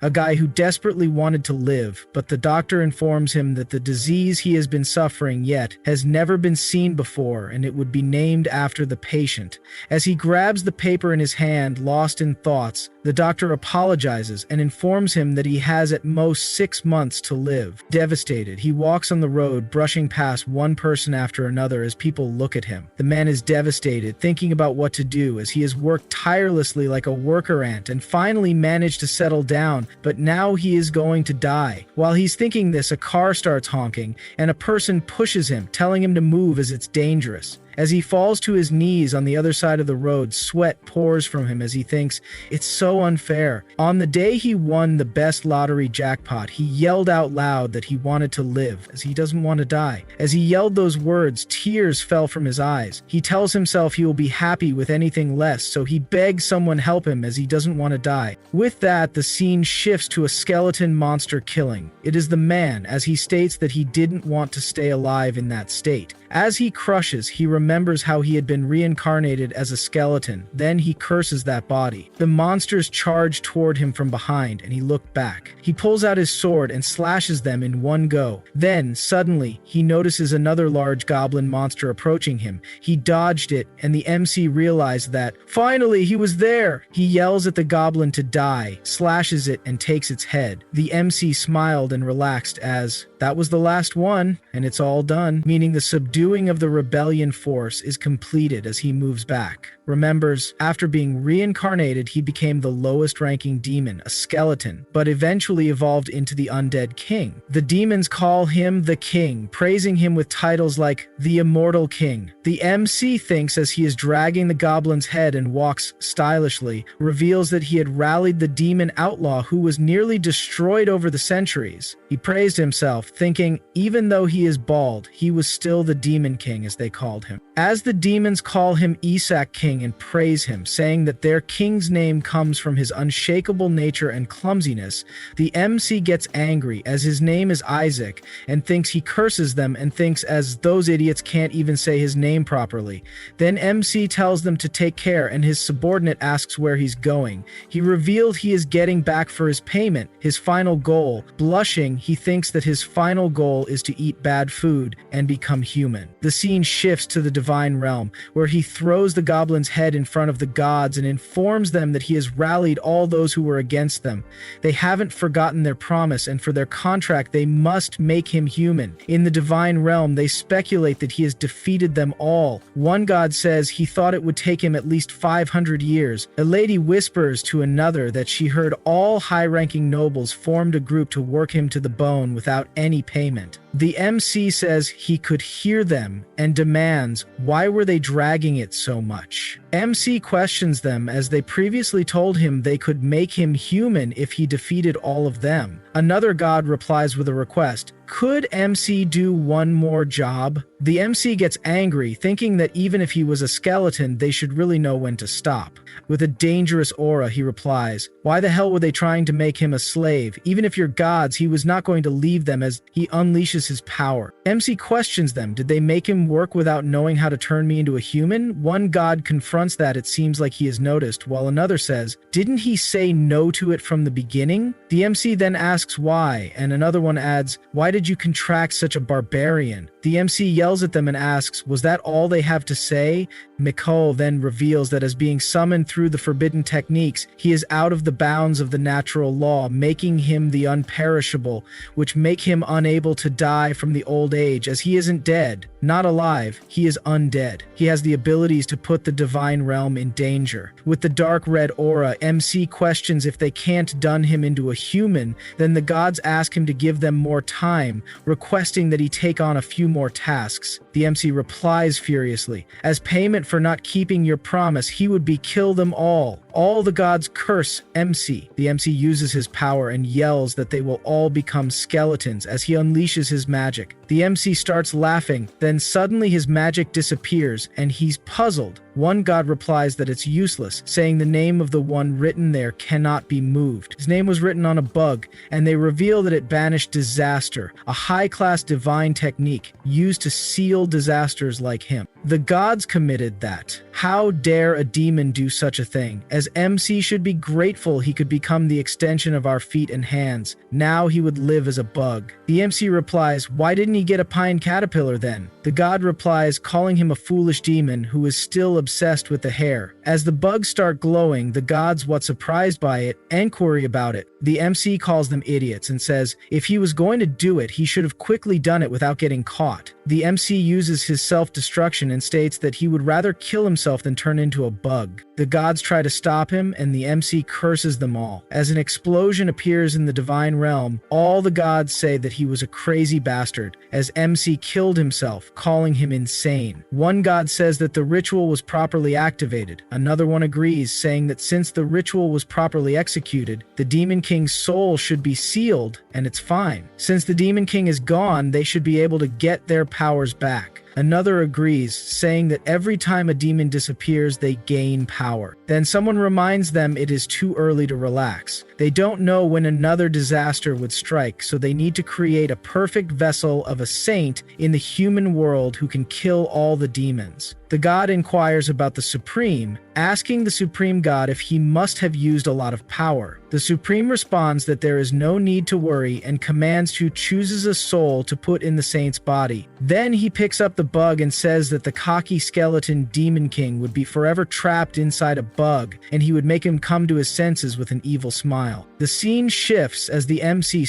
a guy who desperately wanted to live, but the doctor informs him that the disease he has been suffering yet has never been seen before, and it would be named after the patient. As he grabs the paper in his hand, lost in thoughts, the doctor apologizes and informs him that he has at most 6 months to live. Devastated, he walks on the road, brushing past one person after another as people look at him. The man is devastated, thinking about what to do, as he has worked tirelessly like a worker ant and finally managed to settle down, but now he is going to die. While he's thinking this, a car starts honking, and a person pushes him, telling him to move as it's dangerous. As he falls to his knees on the other side of the road, sweat pours from him as he thinks, it's so unfair. On the day he won the best lottery jackpot, he yelled out loud that he wanted to live, as he doesn't want to die. As he yelled those words, tears fell from his eyes. He tells himself he will be happy with anything less, so he begs someone help him as he doesn't want to die. With that, the scene shifts to a skeleton monster killing. It is the man, as he states that he didn't want to stay alive in that state. As he crushes, he remembers how he had been reincarnated as a skeleton. Then he curses that body. The monsters charge toward him from behind, and he looked back. He pulls out his sword and slashes them in one go. Then, suddenly, he notices another large goblin monster approaching him. He dodged it, and the MC realized that, finally, he was there! He yells at the goblin to die, slashes it, and takes its head. The MC smiled and relaxed as, that was the last one, and it's all done, meaning the subduing of the rebellion force is completed as he moves back. Remembers, after being reincarnated, he became the lowest ranking demon, a skeleton, but eventually evolved into the undead king. The demons call him the king, praising him with titles like the immortal king. The MC thinks as he is dragging the goblin's head and walks stylishly, reveals that he had rallied the demon outlaw who was nearly destroyed over the centuries. He praised himself, thinking even though he is bald, he was still the demon king as they called him. As the demons call him Isekai king and praise him, saying that their king's name comes from his unshakable nature and clumsiness, the MC gets angry as his name is Isaac and thinks he curses them and thinks as those idiots can't even say his name properly. Then MC tells them to take care and his subordinate asks where he's going. He revealed he is getting back for his payment, his final goal. Blushing, he thinks that his final goal is to eat bad food and become human. The scene shifts to the divine realm, where he throws the goblin's head in front of the gods and informs them that he has rallied all those who were against them. They haven't forgotten their promise, and for their contract they must make him human. In the divine realm, they speculate that he has defeated them all. One god says he thought it would take him at least 500 years. A lady whispers to another that she heard all high-ranking nobles formed a group to work him to the bone without any payment. The MC says he could hear them and demands, why were they dragging it so much? MC questions them as they previously told him they could make him human if he defeated all of them. Another god replies with a request. Could MC do one more job? The MC gets angry, thinking that even if he was a skeleton, they should really know when to stop. With a dangerous aura, he replies, why the hell were they trying to make him a slave? Even if you're gods, he was not going to leave them as he unleashes his power. MC questions them, did they make him work without knowing how to turn me into a human? One god confronts that it seems like he has noticed, while another says, didn't he say no to it from the beginning? The MC then asks why, and another one adds, why did you contract such a barbarian? The MC yells at them and asks, was that all they have to say? Mikko then reveals that as being summoned through the forbidden techniques, he is out of the bounds of the natural law, making him the unperishable, which make him unable to die from the old age, as he isn't dead, not alive, he is undead. He has the abilities to put the divine realm in danger. With the dark red aura, MC questions if they can't done him into a human, then the gods ask him to give them more time, requesting that he take on a few more tasks. The MC replies furiously, as payment for not keeping your promise, he would be kill them all. All the gods curse MC. The MC uses his power and yells that they will all become skeletons as he unleashes his magic. The MC starts laughing, then suddenly his magic disappears and he's puzzled. One god replies that it's useless, saying the name of the one written there cannot be moved. His name was written on a bug, and they reveal that it banished disaster, a high-class divine technique used to seal disasters like him. The gods committed that. How dare a demon do such a thing? As MC should be grateful he could become the extension of our feet and hands. Now he would live as a bug. The MC replies, why didn't he get a pine caterpillar then? The god replies, calling him a foolish demon who is still obsessed with the hair. As the bugs start glowing, the gods what surprised by it and query about it. The MC calls them idiots and says, if he was going to do it, he should have quickly done it without getting caught. The MC uses his self-destruction and states that he would rather kill himself than turn into a bug. The gods try to stop him, and the MC curses them all. As an explosion appears in the divine realm, all the gods say that he was a crazy bastard, as MC killed himself, calling him insane. One god says that the ritual was properly activated. Another one agrees, saying that since the ritual was properly executed, the Demon King's soul should be sealed, and it's fine. Since the Demon King is gone, they should be able to get their powers back. Another agrees, saying that every time a demon disappears, they gain power. Then someone reminds them it is too early to relax. They don't know when another disaster would strike, so they need to create a perfect vessel of a saint in the human world who can kill all the demons. The god inquires about the Supreme, asking the Supreme God if he must have used a lot of power. The Supreme responds that there is no need to worry and commands who chooses a soul to put in the saint's body. Then he picks up the bug and says that the cocky skeleton Demon King would be forever trapped inside a bug, and he would make him come to his senses with an evil smile. The scene shifts as the MC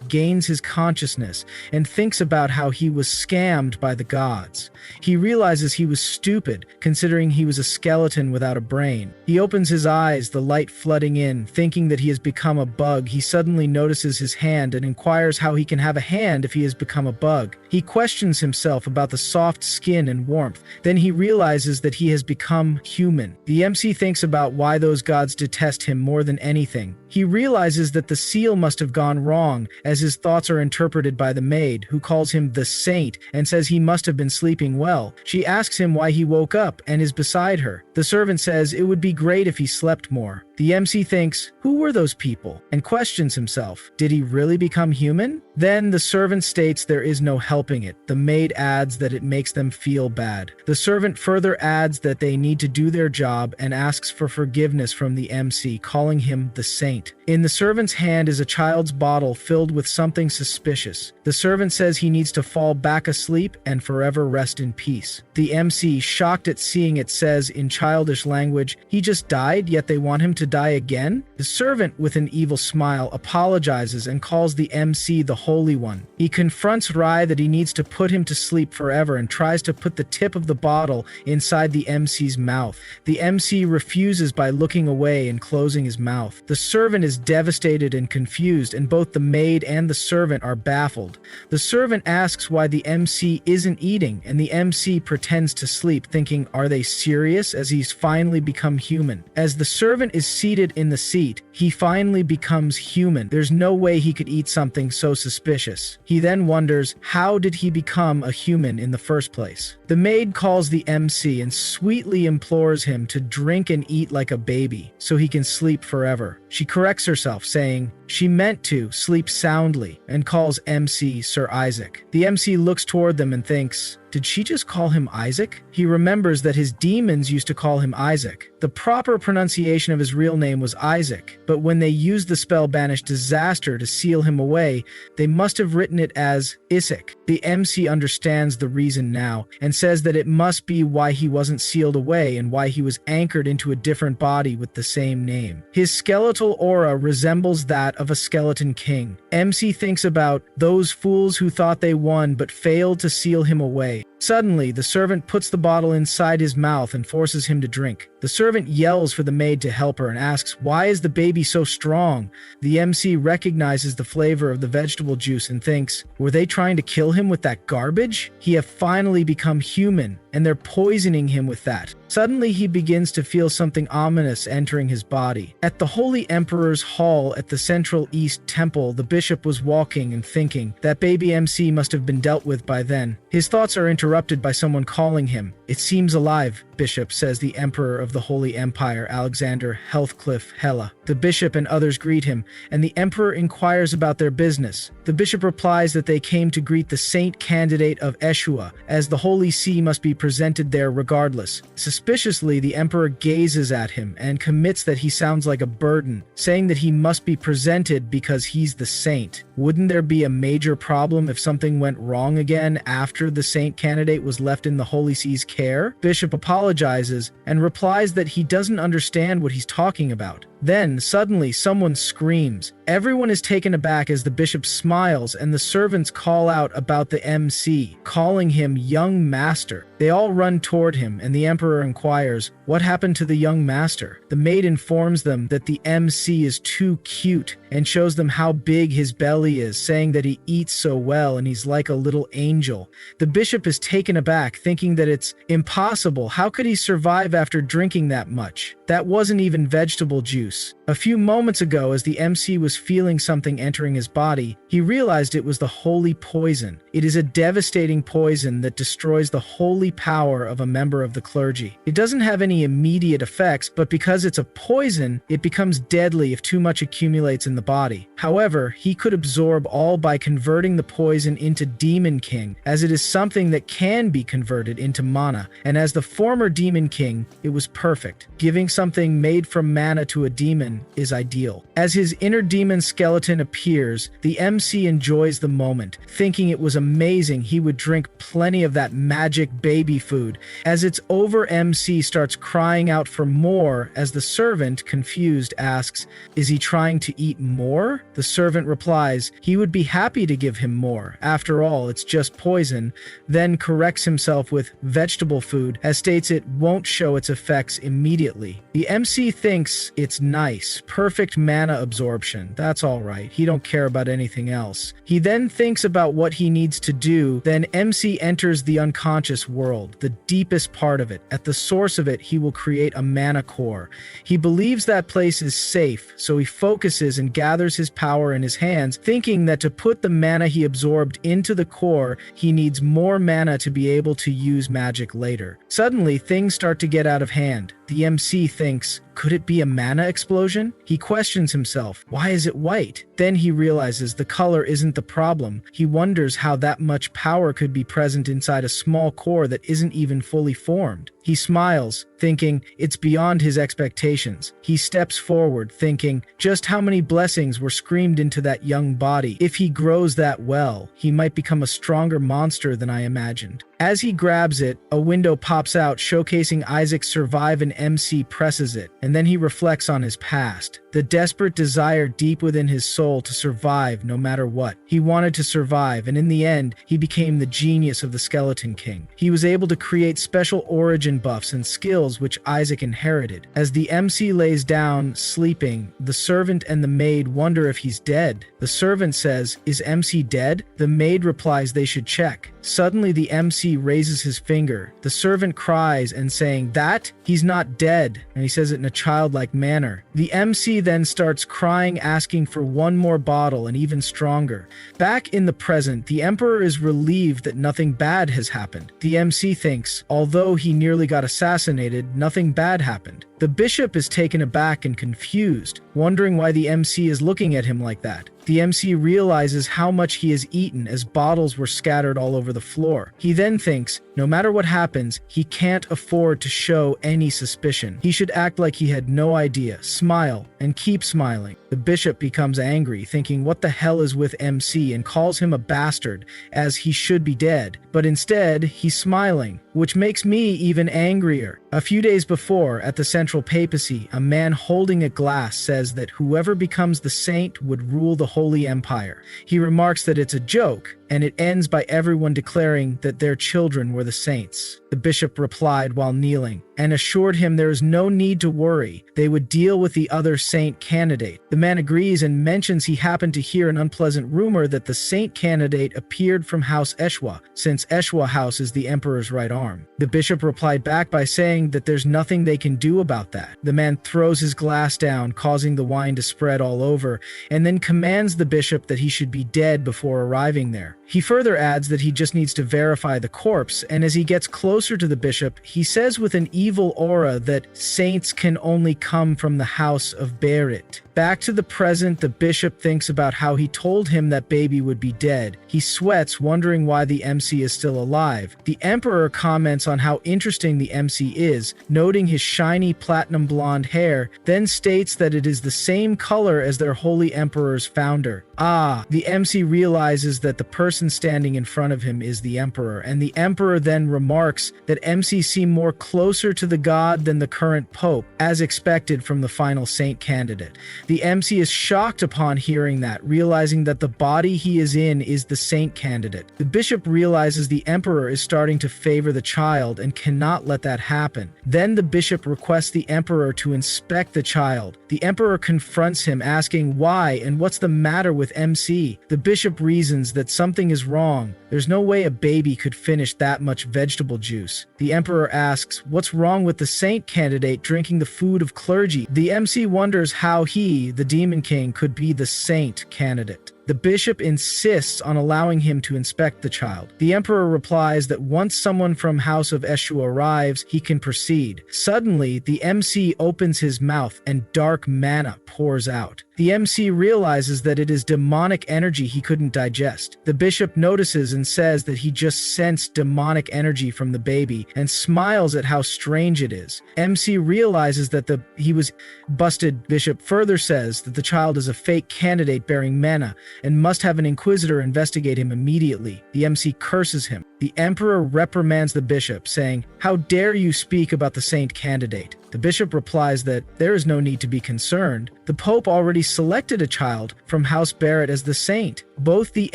gains his consciousness and thinks about how he was scammed by the gods. He realizes he was stupid, considering he was a skeleton without a brain. He opens his eyes, the light flooding in, thinking that he has become a bug. He suddenly notices his hand and inquires how he can have a hand if he has become a bug. He questions himself about the soft skin and warmth. Then he realizes that he has become human. The MC thinks about why those gods detest him more than anything. He realizes that the seal must have gone wrong, as his thoughts are interpreted by the maid, who calls him the saint and says he must have been sleeping well. She asks him why he woke up and is beside her. The servant says it would be great if he slept more. The MC thinks, who were those people? And questions himself, did he really become human? Then the servant states there is no helping it. The maid adds that it makes them feel bad. The servant further adds that they need to do their job and asks for forgiveness from the MC, calling him the saint. In the servant's hand is a child's bottle filled with something suspicious. The servant says he needs to fall back asleep and forever rest in peace. The MC, shocked at seeing it, says in childish language, he just died, yet they want him to die again? The servant, with an evil smile, apologizes and calls the MC the Holy One. He confronts Rai that he needs to put him to sleep forever and tries to put the tip of the bottle inside the MC's mouth. The MC refuses by looking away and closing his mouth. The servant is devastated and confused, and both the maid and the servant are baffled. The servant asks why the MC isn't eating, and the MC pretends to sleep, thinking, are they serious, as he's finally become human. As the servant is seated in the seat, he finally becomes human. There's no way he could eat something so suspicious. He then wonders, how did he become a human in the first place? The maid calls the MC and sweetly implores him to drink and eat like a baby so he can sleep forever. She corrects herself, saying she meant to sleep soundly, and calls MC Sir Isaac. The MC looks toward them and thinks, did she just call him Isaac? He remembers that his demons used to call him Isaac. The proper pronunciation of his real name was Isaac, but when they used the spell Banish Disaster to seal him away, they must have written it as Isaac. The MC understands the reason now, and says that it must be why he wasn't sealed away and why he was anchored into a different body with the same name. His skeletal aura resembles that of a skeleton king. MC thinks about those fools who thought they won but failed to seal him away. Suddenly, the servant puts the bottle inside his mouth and forces him to drink. The servant yells for the maid to help her and asks, why is the baby so strong? The MC recognizes the flavor of the vegetable juice and thinks, were they trying to kill him with that garbage? He have finally become human, and they're poisoning him with that. Suddenly, he begins to feel something ominous entering his body. At the Holy Emperor's Hall at the Central East Temple, the bishop was walking and thinking, that baby MC must have been dealt with by then. His thoughts are interrupted by someone calling him. It seems alive, Bishop, says the Emperor of of the Holy Empire, Alexander Heathcliff Hella. The bishop and others greet him, and the emperor inquires about their business. The bishop replies that they came to greet the saint candidate of Eshua, as the Holy See must be presented there regardless. Suspiciously, the emperor gazes at him and commits that he sounds like a burden, saying that he must be presented because he's the saint. Wouldn't there be a major problem if something went wrong again after the saint candidate was left in the Holy See's care? Bishop apologizes and replies that he doesn't understand what he's talking about. Then, suddenly, someone screams. Everyone is taken aback as the bishop smiles and the servants call out about the MC, calling him young master. They all run toward him and the emperor inquires, what happened to the young master? The maid informs them that the MC is too cute and shows them how big his belly is, saying that he eats so well and he's like a little angel. The bishop is taken aback, thinking that it's impossible. How could he survive after drinking that much? That wasn't even vegetable juice. A few moments ago, as the MC was feeling something entering his body, he realized it was the holy poison. It is a devastating poison that destroys the holy power of a member of the clergy. It doesn't have any immediate effects, but because it's a poison, it becomes deadly if too much accumulates in the body. However, he could absorb all by converting the poison into Demon King, as it is something that can be converted into mana, and as the former Demon King, it was perfect. Giving something made from mana to a demon is ideal. As his inner demon skeleton appears, the MC enjoys the moment, thinking it was amazing he would drink plenty of that magic baby food. As it's over, MC starts crying out for more as the servant, confused, asks, is he trying to eat more? The servant replies he would be happy to give him more. After all, it's just poison, then corrects himself with vegetable food, as states it won't show its effects immediately. The MC thinks it's nice, perfect mana absorption, that's alright, he don't care about anything else. He then thinks about what he needs to do, then MC enters the unconscious world, the deepest part of it. At the source of it, he will create a mana core. He believes that place is safe, so he focuses and gathers his power in his hands, thinking that to put the mana he absorbed into the core, he needs more mana to be able to use magic later. Suddenly, things start to get out of hand. The MC thinks, could it be a mana explosion? He questions himself, why is it white? Then he realizes the color isn't the problem. He wonders how that much power could be present inside a small core that isn't even fully formed. He smiles, thinking it's beyond his expectations. He steps forward, thinking just how many blessings were screamed into that young body. If he grows that well, he might become a stronger monster than I imagined. As he grabs it, a window pops out showcasing Isaac survive and MC presses it, and then he reflects on his past. The desperate desire deep within his soul to survive no matter what. He wanted to survive, and in the end, he became the genius of the Skeleton King. He was able to create special origin buffs and skills which Isaac inherited. As the MC lays down, sleeping, the servant and the maid wonder if he's dead. The servant says, is MC dead? The maid replies they should check. Suddenly the MC raises his finger. The servant cries and saying that he's not dead, and he says it in a childlike manner. The MC then starts crying, asking for one more bottle and even stronger. Back in the present, the emperor is relieved that nothing bad has happened. The MC thinks, although he nearly got assassinated, nothing bad happened. The bishop is taken aback and confused, wondering why the MC is looking at him like that. The MC realizes how much he has eaten as bottles were scattered all over the floor. He then thinks, no matter what happens, he can't afford to show any suspicion. He should act like he had no idea, smile, and keep smiling. The bishop becomes angry, thinking what the hell is with MC, and calls him a bastard, as he should be dead. But instead, he's smiling, which makes me even angrier. A few days before, at the central papacy, a man holding a glass says that whoever becomes the saint would rule the Holy Empire. He remarks that it's a joke, and it ends by everyone declaring that their children were the saints. The bishop replied while kneeling, and assured him there is no need to worry, they would deal with the other saint candidate. The man agrees and mentions he happened to hear an unpleasant rumor that the saint candidate appeared from House Eshwa, since Eshwa House is the emperor's right arm. The bishop replied back by saying that there's nothing they can do about that. The man throws his glass down, causing the wine to spread all over, and then commands the bishop that he should be dead before arriving there. He further adds that he just needs to verify the corpse, and as he gets closer to the bishop, he says with an evil aura that saints can only come from the house of Berit. Back to the present, the bishop thinks about how he told him that baby would be dead. He sweats, wondering why the MC is still alive. The emperor comments on how interesting the MC is, noting his shiny platinum blonde hair, then states that it is the same color as their holy emperor's founder. The MC realizes that the person standing in front of him is the emperor, and the emperor then remarks that MC seem more closer to the god than the current pope, as expected from the final saint candidate. The MC is shocked upon hearing that, realizing that the body he is in is the saint candidate. The bishop realizes the emperor is starting to favor the child and cannot let that happen. Then the bishop requests the emperor to inspect the child. The emperor confronts him, asking why and what's the matter with MC. The bishop reasons that something is wrong. There's no way a baby could finish that much vegetable juice. The emperor asks, what's wrong with the saint candidate drinking the food of clergy? The MC wonders how he, the demon king, could be the saint candidate. The bishop insists on allowing him to inspect the child. The emperor replies that once someone from House of Eshu arrives, he can proceed. Suddenly, the MC opens his mouth and dark mana pours out. The MC realizes that it is demonic energy he couldn't digest. The bishop notices and says that he just sensed demonic energy from the baby and smiles at how strange it is. MC realizes that he was busted. Bishop further says that the child is a fake candidate bearing mana and must have an inquisitor investigate him immediately. The MC curses him. The emperor reprimands the bishop, saying, "How dare you speak about the saint candidate?" The bishop replies that there is no need to be concerned. The pope already selected a child from House Barrett as the saint. Both the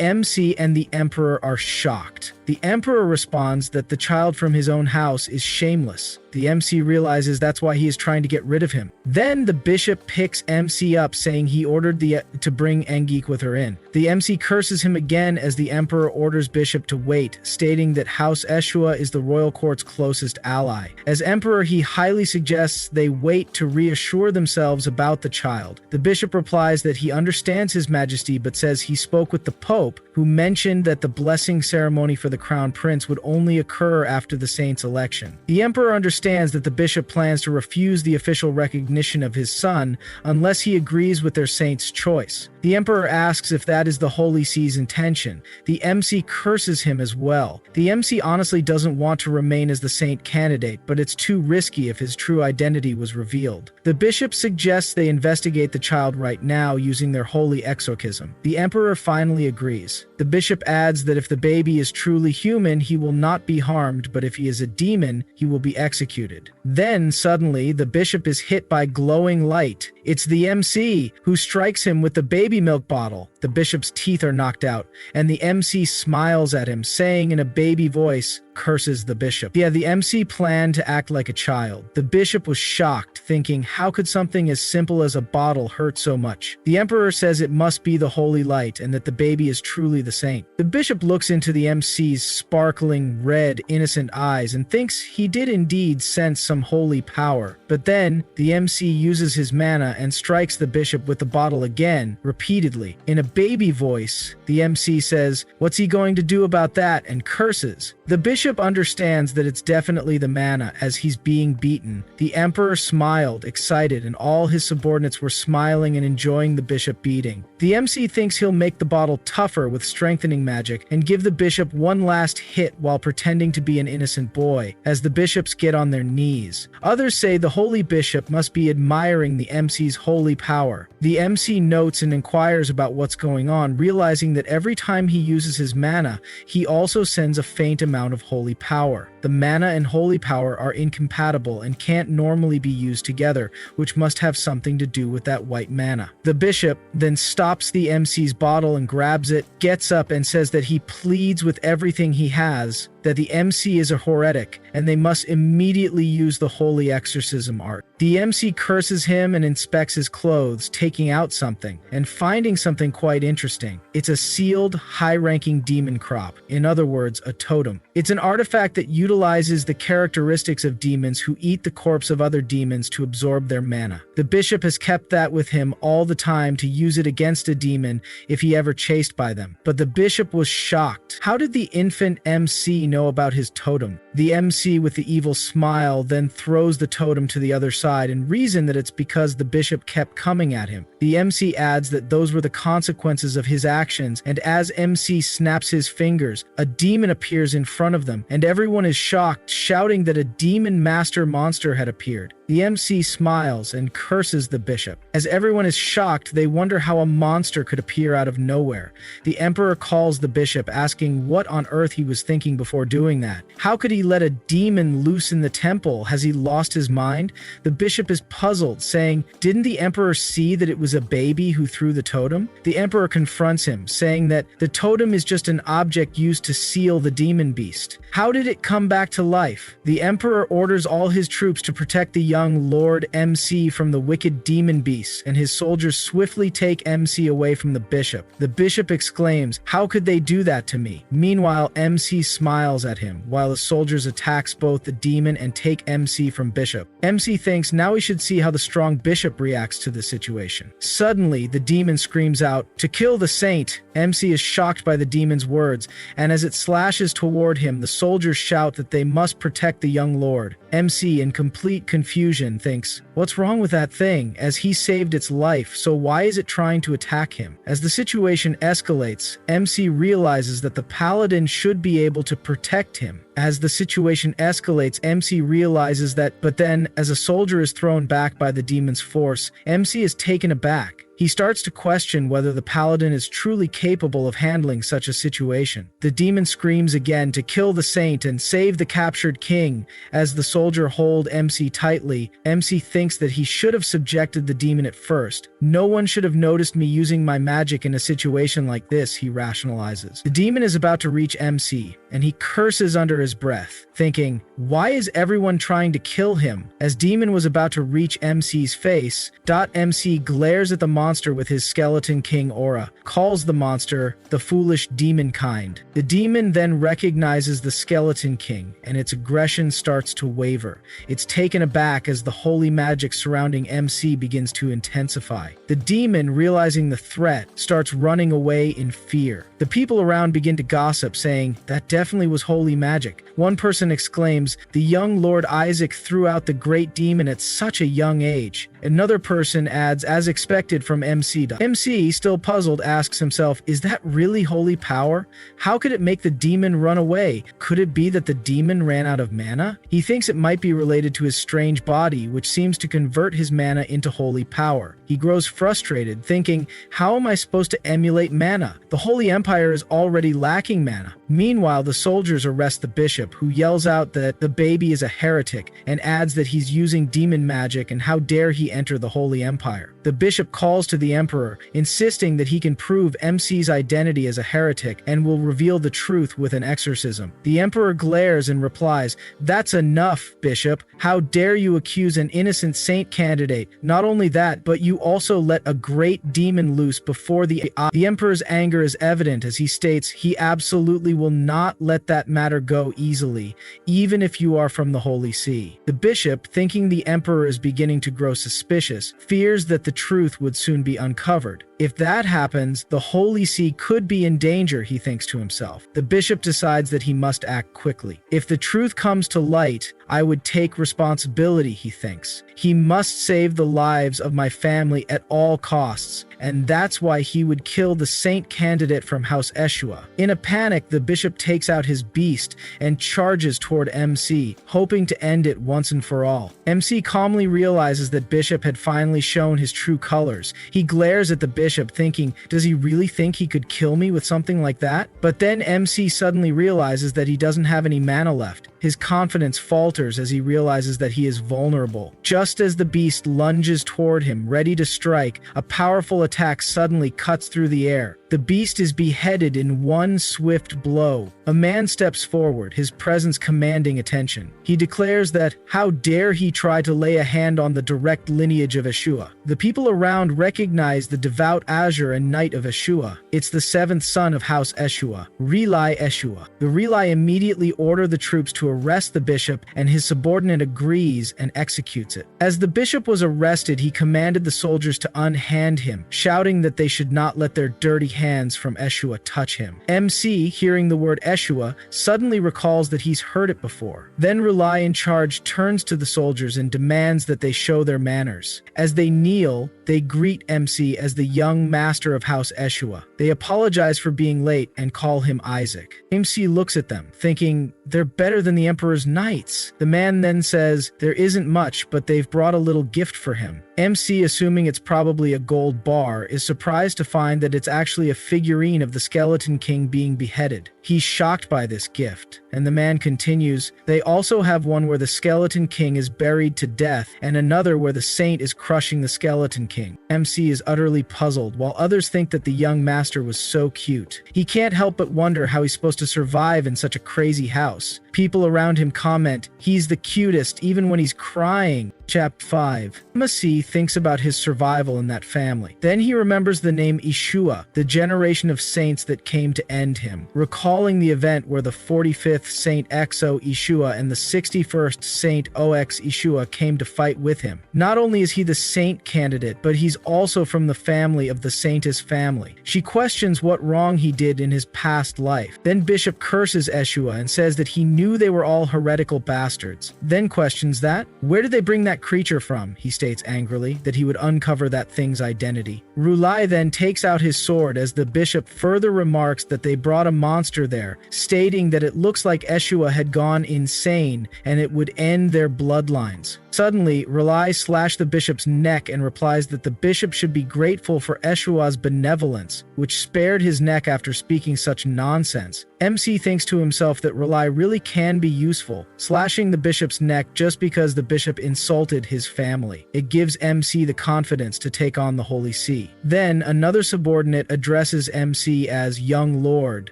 MC and the emperor are shocked. The emperor responds that the child from his own house is shameless. The MC realizes that's why he is trying to get rid of him. Then the bishop picks MC up, saying he ordered to bring Engik with her in. The MC curses him again as the emperor orders bishop to wait, stating that House Eshua is the royal court's closest ally. As emperor, he highly suggests they wait to reassure themselves about the child. The bishop replies that he understands his majesty, but says he spoke with the pope, who mentioned that the blessing ceremony for the crown prince would only occur after the saint's election. The emperor understands that the bishop plans to refuse the official recognition of his son unless he agrees with their saint's choice. The emperor asks if that is the Holy See's intention. The MC curses him as well. The MC honestly doesn't want to remain as the saint candidate, but it's too risky if his true identity was revealed. The bishop suggests they investigate the child right now using their holy exorcism. The emperor finally agrees. The bishop adds that if the baby is truly human, he will not be harmed, but if he is a demon, he will be executed. Then, suddenly, the bishop is hit by glowing light. It's the MC, who strikes him with the baby milk bottle. The bishop's teeth are knocked out, and the MC smiles at him, saying in a baby voice, curses the bishop. The MC planned to act like a child. The bishop was shocked, thinking, how could something as simple as a bottle hurt so much? The emperor says it must be the holy light and that the baby is truly the saint. The bishop looks into the MC's sparkling red, innocent eyes and thinks he did indeed sense some holy power. But then, the MC uses his mana and strikes the bishop with the bottle again, repeatedly. In a baby voice, the MC says, "What's he going to do about that?" and curses. The bishop understands that it's definitely the mana as he's being beaten. The emperor smiled, excited, and all his subordinates were smiling and enjoying the bishop beating. The MC thinks he'll make the bottle tougher with strengthening magic and give the bishop one last hit while pretending to be an innocent boy, as the bishops get on their knees. Others say the holy bishop must be admiring the MC's holy power. The MC notes and inquires about what's going on, realizing that every time he uses his mana, he also sends a faint amount of holy power. The mana and holy power are incompatible and can't normally be used together, which must have something to do with that white mana. The bishop then stops the MC's bottle and grabs it, gets up and says that he pleads with everything he has, that the MC is a heretic and they must immediately use the holy exorcism art. The MC curses him and inspects his clothes, taking out something and finding something quite interesting. It's a sealed, high-ranking demon crop, in other words, a totem. It's an artifact that utilizes the characteristics of demons who eat the corpse of other demons to absorb their mana. The bishop has kept that with him all the time to use it against a demon if he ever chased by them. But the bishop was shocked. How did the infant MC know about his totem? The MC with the evil smile then throws the totem to the other side and reasoned that it's because the bishop kept coming at him. The MC adds that those were the consequences of his actions, and as MC snaps his fingers, a demon appears in front of them, and everyone is shocked, shouting that a demon master monster had appeared. The MC smiles and curses the bishop. As everyone is shocked, they wonder how a monster could appear out of nowhere. The emperor calls the bishop, asking what on earth he was thinking before doing that. How could he let a demon loose in the temple? Has he lost his mind? The bishop is puzzled, saying, "Didn't the emperor see that it was a baby who threw the totem?" The emperor confronts him, saying that the totem is just an object used to seal the demon beast. How did it come back to life? The emperor orders all his troops to protect the young Lord MC from the wicked demon beasts, and his soldiers swiftly take MC away from the bishop. The bishop exclaims, "How could they do that to me?" Meanwhile, MC smiles at him, while the soldiers attacks both the demon and take MC from bishop. MC thinks now he should see how the strong bishop reacts to the situation. Suddenly, the demon screams out, "To kill the saint!" MC is shocked by the demon's words, and as it slashes toward him, the soldiers shout that they must protect the young lord. MC, in complete confusion, thinks, "What's wrong with that thing? As he saved its life, so why is it trying to attack him?" As the situation escalates, MC realizes that the paladin should be able to protect him. As the situation escalates, MC realizes that, but then, as a soldier is thrown back by the demon's force, MC is taken aback. He starts to question whether the paladin is truly capable of handling such a situation. The demon screams again to kill the saint and save the captured king. As the soldier holds MC tightly, MC thinks that he should have subjected the demon at first. "No one should have noticed me using my magic in a situation like this," he rationalizes. The demon is about to reach MC, and he curses under his breath, thinking, "Why is everyone trying to kill him?" As demon was about to reach MC's face, MC glares at the monster with his skeleton king aura, calls the monster the foolish demon kind. The demon then recognizes the skeleton king, and its aggression starts to waver. It's taken aback as the holy magic surrounding MC begins to intensify. The demon, realizing the threat, starts running away in fear. The people around begin to gossip, saying, "That definitely was holy magic." One person exclaims, "The young Lord Isaac threw out the great demon at such a young age." Another person adds, "As expected from MC." MC, still puzzled, asks himself, "Is that really holy power? How could it make the demon run away? Could it be that the demon ran out of mana?" He thinks it might be related to his strange body, which seems to convert his mana into holy power. He grows frustrated, thinking, "How am I supposed to emulate mana? The Holy Empire is already lacking mana." Meanwhile, the soldiers arrest the bishop, who yells out that the baby is a heretic and adds that he's using demon magic and how dare he enter the Holy Empire. The bishop calls to the emperor, insisting that he can prove MC's identity as a heretic and will reveal the truth with an exorcism. The emperor glares and replies, "That's enough, bishop. How dare you accuse an innocent saint candidate? Not only that, but you also let a great demon loose before the eye." The emperor's anger is evident as he states he absolutely will not let that matter go easily, even if you are from the Holy See. The bishop, thinking the emperor is beginning to grow suspicious, fears that the truth would soon be uncovered. If that happens, the Holy See could be in danger, he thinks to himself. The bishop decides that he must act quickly. If the truth comes to light, I would take responsibility, he thinks. He must save the lives of my family at all costs, and that's why he would kill the saint candidate from House Eshua. In a panic, the bishop takes out his beast and charges toward MC, hoping to end it once and for all. MC calmly realizes that Bishop had finally shown his true colors. He glares at the bishop, thinking, does he really think he could kill me with something like that? But then MC suddenly realizes that he doesn't have any mana left. His confidence falters as he realizes that he is vulnerable. Just as the beast lunges toward him, ready to strike, a powerful attack suddenly cuts through the air. The The beast is beheaded in one swift blow. A man steps forward, his presence commanding attention. He declares that, how dare he try to lay a hand on the direct lineage of Eshua. The people around recognize the devout Azure and Knight of Eshua. It's the seventh son of House Eshua, Relai Eshua. The Relai immediately order the troops to arrest the bishop, and his subordinate agrees and executes it. As the bishop was arrested, he commanded the soldiers to unhand him, shouting that they should not let their dirty hands from Eshua touch him. MC, hearing the word Eshua, suddenly recalls that he's heard it before. Then Relai in charge turns to the soldiers and demands that they show their manners. As they kneel, they greet MC as the young master of House Eshua. They apologize for being late and call him Isaac. MC looks at them, thinking they're better than the Emperor's knights. The man then says there isn't much, but they've brought a little gift for him. MC, assuming it's probably a gold bar, is surprised to find that it's actually a figurine of the Skeleton King being beheaded. He's shocked by this gift, and the man continues, they also have one where the Skeleton King is buried to death, and another where the saint is crushing the Skeleton King. MC is utterly puzzled, while others think that the young master was so cute. He can't help but wonder how he's supposed to survive in such a crazy house. People around him comment, he's the cutest even when he's crying. Chapter 5. Masi thinks about his survival in that family. Then he remembers the name Ishua, the generation of saints that came to end him, recalling the event where the 45th Saint Exo Ishua and the 61st Saint Ox Ishua came to fight with him. Not only is he the saint candidate, but he's also from the family of the Saintess family. She questions what wrong he did in his past life. Then Bishop curses Eshua and says that he knew they were all heretical bastards. Then questions that. Where did they bring that creature from? He states angrily that he would uncover that thing's identity. Rulai then takes out his sword as the bishop further remarks that they brought a monster there, stating that it looks like Eshua had gone insane and it would end their bloodlines. Suddenly, Relai slashed the bishop's neck and replies that the bishop should be grateful for Eshua's benevolence, which spared his neck after speaking such nonsense. MC thinks to himself that Relai really can be useful, slashing the bishop's neck just because the bishop insulted his family. It gives MC the confidence to take on the Holy See. Then, another subordinate addresses MC as Young Lord,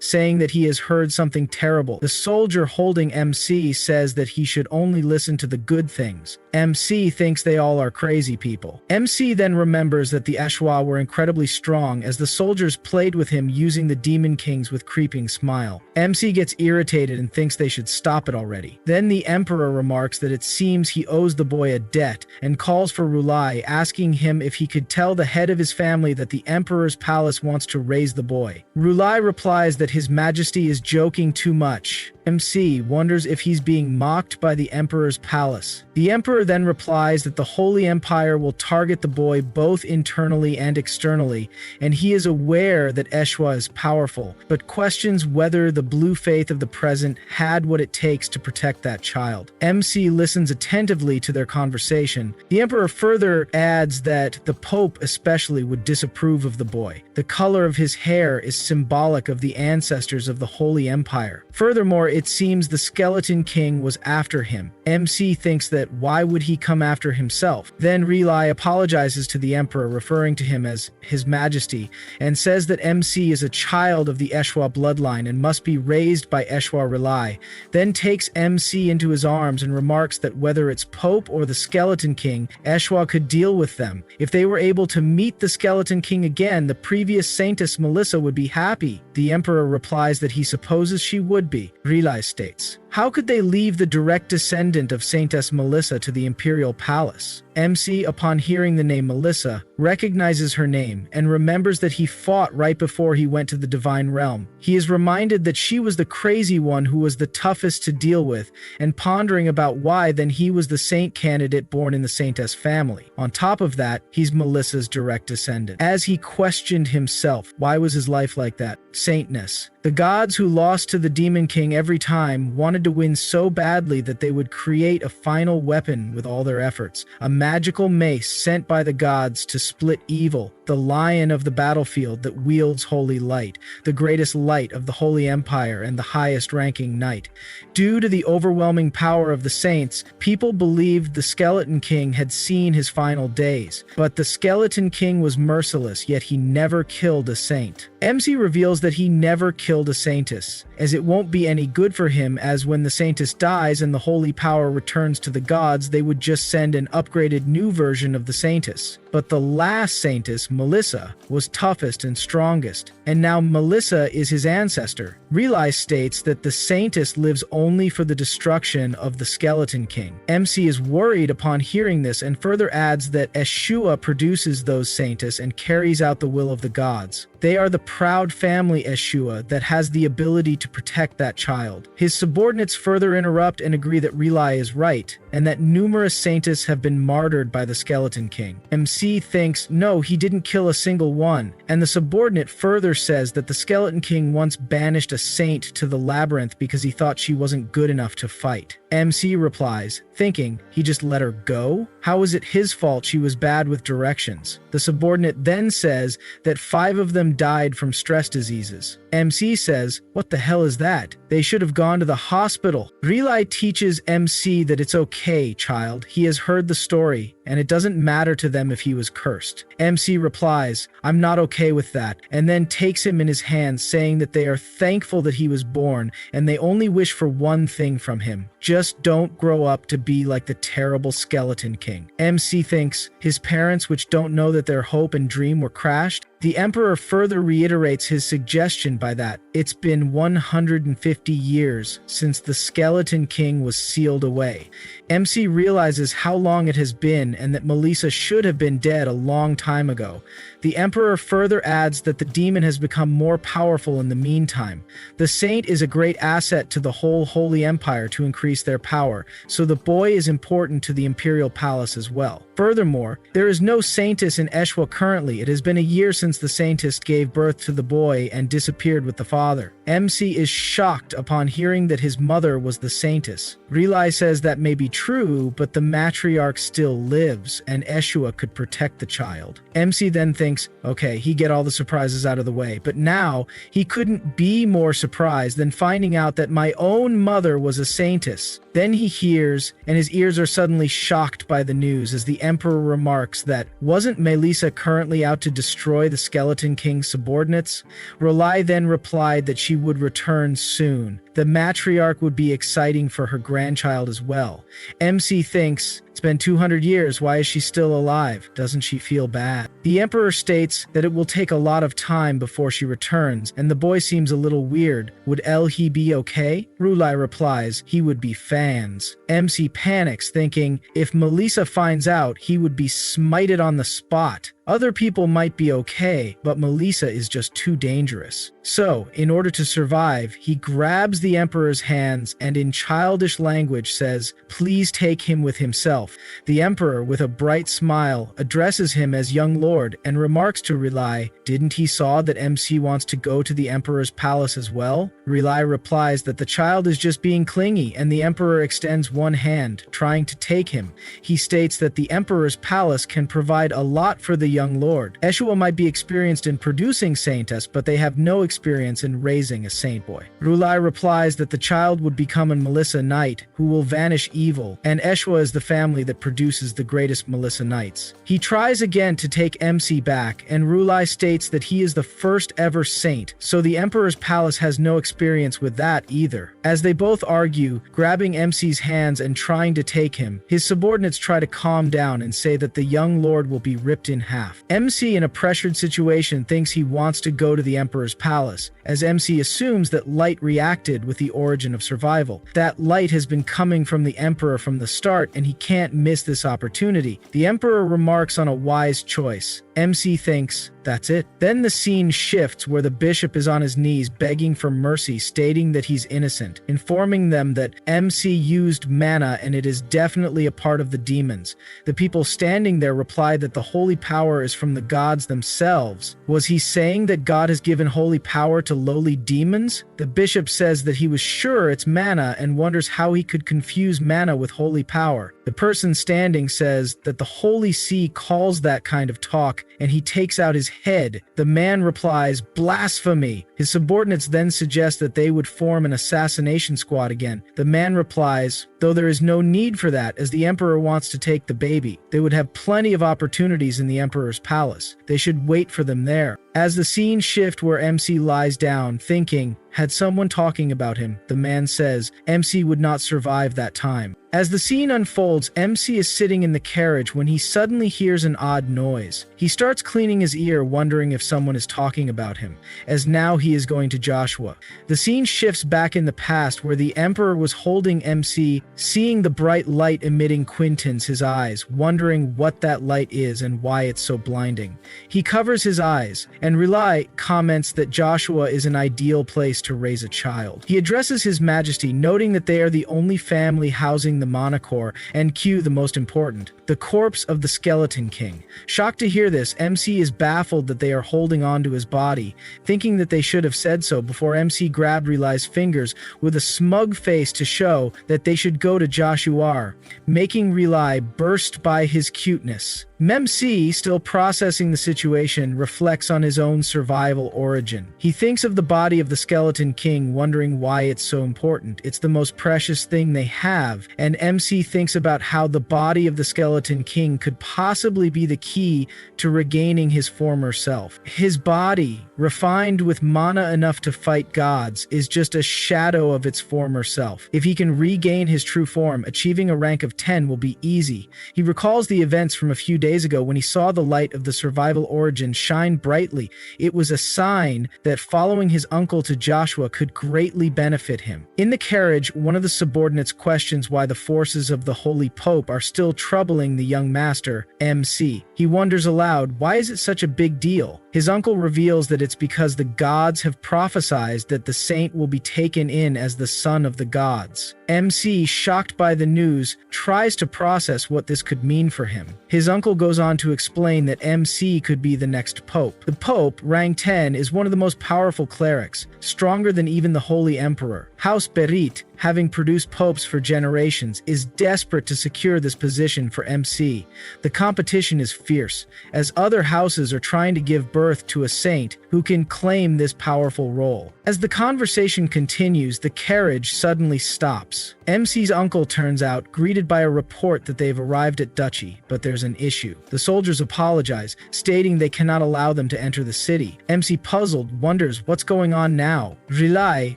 saying that he has heard something terrible. The soldier holding MC says that he should only listen to the good things. MC thinks they all are crazy people. MC then remembers that the Eshwa were incredibly strong as the soldiers played with him using the Demon Kings with creeping smile. MC gets irritated and thinks they should stop it already. Then the Emperor remarks that it seems he owes the boy a debt and calls for Rulai, asking him if he could tell the head of his family that the Emperor's palace wants to raise the boy. Rulai replies that His Majesty is joking too much. MC wonders if he's being mocked by the Emperor's palace. The Emperor then replies that the Holy Empire will target the boy both internally and externally, and he is aware that Eshwa is powerful, but questions whether the blue faith of the present had what it takes to protect that child. MC listens attentively to their conversation. The Emperor further adds that the Pope especially would disapprove of the boy. The color of his hair is symbolic of the ancestors of the Holy Empire. Furthermore, it seems the Skeleton King was after him. MC thinks that why would he come after himself? Then Relai apologizes to the Emperor, referring to him as His Majesty, and says that MC is a child of the Eshwa bloodline and must be raised by Eshwa Relai, then takes MC into his arms and remarks that whether it's Pope or the Skeleton King, Eshwa could deal with them. If they were able to meet the Skeleton King again, the previous Saintess Melissa would be happy. The Emperor replies that he supposes she would be. Relai states, how could they leave the direct descendant of Saintess Melissa to the imperial palace? MC, upon hearing the name Melissa, recognizes her name and remembers that he fought right before he went to the divine realm. He is reminded that she was the crazy one who was the toughest to deal with, and pondering about why then he was the saint candidate born in the Saintess family. On top of that, he's Melissa's direct descendant. As he questioned himself, why was his life like that? Saintness. The gods who lost to the Demon King every time wanted to win so badly that they would create a final weapon with all their efforts, a magical mace sent by the gods to split evil. the lion of the battlefield that wields holy light, the greatest light of the Holy Empire and the highest-ranking knight. Due to the overwhelming power of the saints, people believed the Skeleton King had seen his final days. But the Skeleton King was merciless, yet he never killed a saint. MC reveals that he never killed a saintess, as it won't be any good for him, as when the saintess dies and the holy power returns to the gods, they would just send an upgraded new version of the saintess. But the last saintess, Melissa, was toughest and strongest, and now Melissa is his ancestor. Realize states that the saintess lives only for the destruction of the Skeleton King. MC is worried upon hearing this and further adds that Eshua produces those saintess and carries out the will of the gods. They are the proud family Eshua that has the ability to protect that child. His subordinates further interrupt and agree that Relai is right, and that numerous saintess have been martyred by the Skeleton King. MC thinks, no, he didn't kill a single one, and the subordinate further says that the Skeleton King once banished a saint to the labyrinth because he thought she wasn't good enough to fight. MC replies, thinking, he just let her go? How is it his fault she was bad with directions? The subordinate then says that 5 of them died from stress diseases. MC says, what the hell is that? They should have gone to the hospital. Relai teaches MC that it's okay, child. He has heard the story, and it doesn't matter to them if he was cursed. MC replies, I'm not okay with that, and then takes him in his hands, saying that they are thankful that he was born, and they only wish for one thing from him. Just don't grow up to be like the terrible Skeleton King. MC thinks his parents, which don't know that their hope and dream were crashed. The Emperor further reiterates his suggestion by that it's been 150 years since the Skeleton King was sealed away. MC realizes how long it has been and that Melissa should have been dead a long time ago. The Emperor further adds that the demon has become more powerful in the meantime. The saint is a great asset to the whole Holy Empire to increase their power, so the boy is important to the Imperial Palace as well. Furthermore, there is no saintess in Eshwa currently. It has been a year since the saintess gave birth to the boy and disappeared with the father. MC is shocked upon hearing that his mother was the saintess. Relai says that may be true, but the matriarch still lives, and Eshua could protect the child. MC then thinks, okay, he get all the surprises out of the way, but now he couldn't be more surprised than finding out that my own mother was a saintess. Then he hears, and his ears are suddenly shocked by the news as the Emperor remarks that, wasn't Melissa currently out to destroy the Skeleton King's subordinates? Relai then replied that she would return soon. The matriarch would be exciting for her grandchild as well. MC thinks, it's been 200 years, why is she still alive? Doesn't she feel bad? The Emperor states that it will take a lot of time before she returns, and the boy seems a little weird. Would he be okay? Relai replies, he would be fans. MC panics, thinking, if Melissa finds out, he would be smited on the spot. Other people might be okay, but Melissa is just too dangerous. So, in order to survive, he grabs the Emperor's hands and in childish language says, please take him with himself. The Emperor, with a bright smile, addresses him as young lord and remarks to Relai, didn't he saw that MC wants to go to the Emperor's palace as well? Relai replies that the child is just being clingy, and the Emperor extends one hand, trying to take him. He states that the Emperor's palace can provide a lot for the young lord. Eshua might be experienced in producing saintess, but they have no experience in raising a saint boy. Relai replies that the child would become a Melissa Knight, who will vanish evil, and Eshua is the family that produces the greatest Melissa Knights. He tries again to take MC back, and Relai states that he is the first ever saint, so the Emperor's palace has no experience with that either. As they both argue, grabbing MC's hands and trying to take him, his subordinates try to calm down and say that the young lord will be ripped in half. MC, in a pressured situation, thinks he wants to go to the Emperor's palace, as MC assumes that light reacted with the origin of survival. That light has been coming from the Emperor from the start, and he can't miss this opportunity. The Emperor remarks on a wise choice. MC thinks, that's it. Then the scene shifts where the bishop is on his knees begging for mercy, stating that he's innocent, informing them that MC used mana and it is definitely a part of the demons. The people standing there reply that the holy power is from the gods themselves. Was he saying that God has given holy power to lowly demons? The bishop says that he was sure it's mana and wonders how he could confuse mana with holy power. The person standing says that the Holy See calls that kind of talk and he takes out his head. The man replies, "Blasphemy." His subordinates then suggest that they would form an assassination squad again. The man replies, "Though there is no need for that, as the emperor wants to take the baby. They would have plenty of opportunities in the emperor's palace. They should wait for them there." As the scene shifts where MC lies down, thinking, had someone talking about him, the man says MC would not survive that time. As the scene unfolds, MC is sitting in the carriage when he suddenly hears an odd noise. He starts cleaning his ear, wondering if someone is talking about him, as now he is going to Joshua. The scene shifts back in the past where the emperor was holding MC, seeing the bright light emitting Quintins his eyes, wondering what that light is and why it's so blinding. He covers his eyes, and Relai comments that Joshua is an ideal place to raise a child. He addresses His Majesty, noting that they are the only family housing the Monocore, and Q the most important, the corpse of the Skeleton King. Shocked to hear this, MC is baffled that they are holding on to his body, thinking that they should have said so before MC grabbed Relai's fingers with a smug face to show that they should go to Joshua, making Relai burst by his cuteness. MC, still processing the situation, reflects on his own survival origin. He thinks of the body of the Skeleton King, wondering why it's so important. It's the most precious thing they have, and MC thinks about how the body of the Skeleton King could possibly be the key to regaining his former self. His body, refined with mana enough to fight gods, is just a shadow of its former self. If he can regain his true form, achieving a rank of 10 will be easy. He recalls the events from a few days ago when he saw the light of the survival origin shine brightly. It was a sign that following his uncle to Joshua could greatly benefit him. In the carriage, one of the subordinates questions why the forces of the Holy Pope are still troubling the young master, MC. He wonders aloud, why is it such a big deal? His uncle reveals that it's because the gods have prophesied that the saint will be taken in as the son of the gods. MC, shocked by the news, tries to process what this could mean for him. His uncle goes on to explain that MC could be the next pope. The pope, rank 10, is one of the most powerful clerics, stronger than even the Holy Emperor. House Berit, having produced popes for generations, is desperate to secure this position for MC. The competition is fierce, as other houses are trying to give birth to a saint who can claim this powerful role. As the conversation continues, the carriage suddenly stops. MC's uncle turns out, greeted by a report that they've arrived at Duchy, but there's an issue. The soldiers apologize, stating they cannot allow them to enter the city. MC, puzzled, wonders what's going on now. Relai,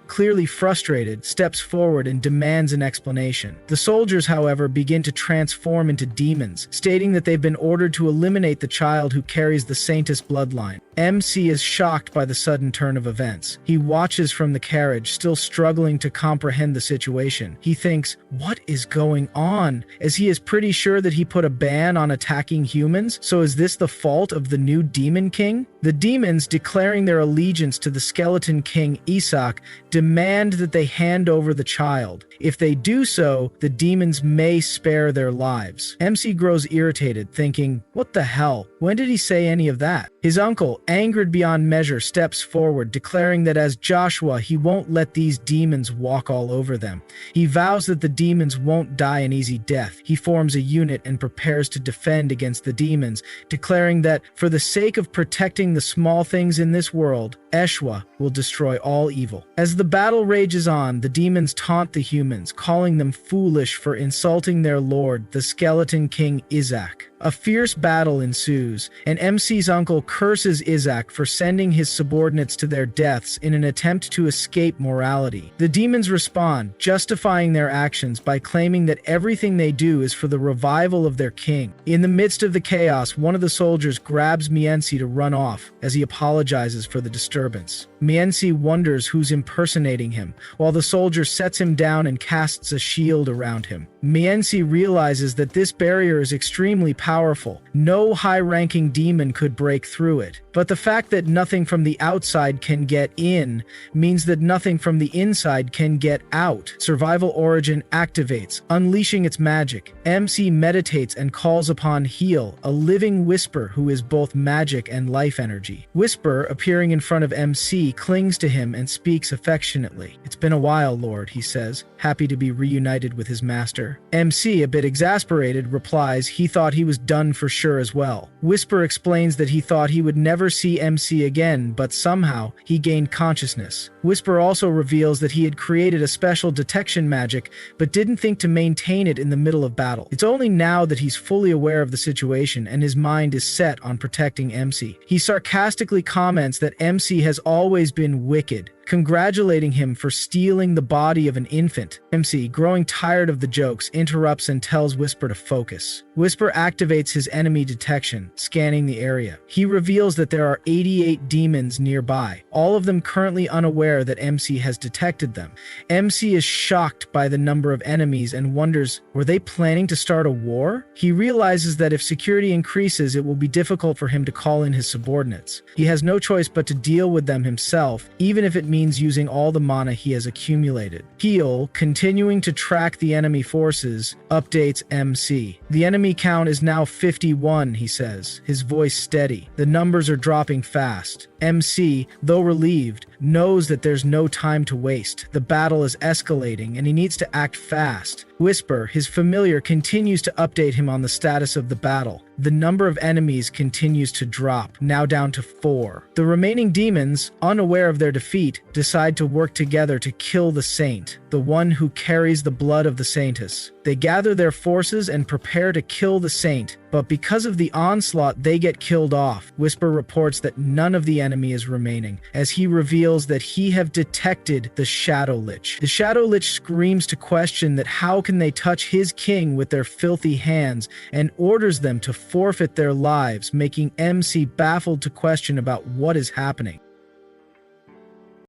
clearly frustrated, steps forward and demands an explanation. The soldiers, however, begin to transform into demons, stating that they've been ordered to eliminate the child who carries the Saintess bloodline. MC is shocked by the sudden turn of events. He watches from the carriage, still struggling to comprehend the situation. He thinks, what is going on? As he is pretty sure that he put a ban on attacking humans, so is this the fault of the new Demon King? The demons, declaring their allegiance to the Skeleton King Isak, demand that they hand over the child. If they do so, the demons may spare their lives. MC grows irritated, thinking, what the hell? When did he say any of that? His uncle, angered beyond measure, steps forward, declaring that as Joshua, he won't let these demons walk all over them. He vows that the demons won't die an easy death. He forms a unit and prepares to defend against the demons, declaring that for the sake of protecting the small things in this world, Eshwa will destroy all evil. As the battle rages on, the demons taunt the humans, calling them foolish for insulting their lord, the Skeleton King Isak. A fierce battle ensues, and MC's uncle curses Isak for sending his subordinates to their deaths in an attempt to escape morality. The demons respond, justifying their actions by claiming that everything they do is for the revival of their king. In the midst of the chaos, one of the soldiers grabs Mienzi to run off, as he apologizes for the disturbance. Mienzi wonders who's impersonating him, while the soldier sets him down and casts a shield around him. Mienzi realizes that this barrier is extremely powerful. No high-ranking demon could break through it. But the fact that nothing from the outside can get in means that nothing from the inside can get out. Survival Origin activates, unleashing its magic. MC meditates and calls upon Heal, a living whisper who is both magic and life energy. Whisper, appearing in front of MC, clings to him and speaks affectionately. It's been a while, Lord, he says, happy to be reunited with his master. MC, a bit exasperated, replies he thought he was done for sure as well. Whisper explains that he thought he would never see MC again, but somehow he gained consciousness. Whisper also reveals that he had created a special detection magic, but didn't think to maintain it in the middle of battle. It's only now that he's fully aware of the situation and his mind is set on protecting MC. He sarcastically comments that MC has always been wicked, congratulating him for stealing the body of an infant. MC, growing tired of the jokes, interrupts and tells Whisper to focus. Whisper activates his enemy detection, scanning the area. He reveals that there are 88 demons nearby, all of them currently unaware that MC has detected them. MC is shocked by the number of enemies and wonders, were they planning to start a war? He realizes that if security increases, it will be difficult for him to call in his subordinates. He has no choice but to deal with them himself, even if it means using all the mana he has accumulated. Heel, continuing to track the enemy forces, updates MC. The enemy count is now 51, he says, his voice steady. The numbers are dropping fast. MC, though relieved, knows that there's no time to waste. The battle is escalating and he needs to act fast. Whisper, his familiar, continues to update him on the status of the battle. The number of enemies continues to drop, now down to 4. The remaining demons, unaware of their defeat, decide to work together to kill the saint, the one who carries the blood of the saintess. They gather their forces and prepare to kill the saint, but because of the onslaught, they get killed off. Whisper reports that none of the enemy is remaining, as he reveals that he have detected the Shadow Lich. The Shadow Lich screams to question that how can they touch his king with their filthy hands, and orders them to forfeit their lives, making MC baffled to question about what is happening.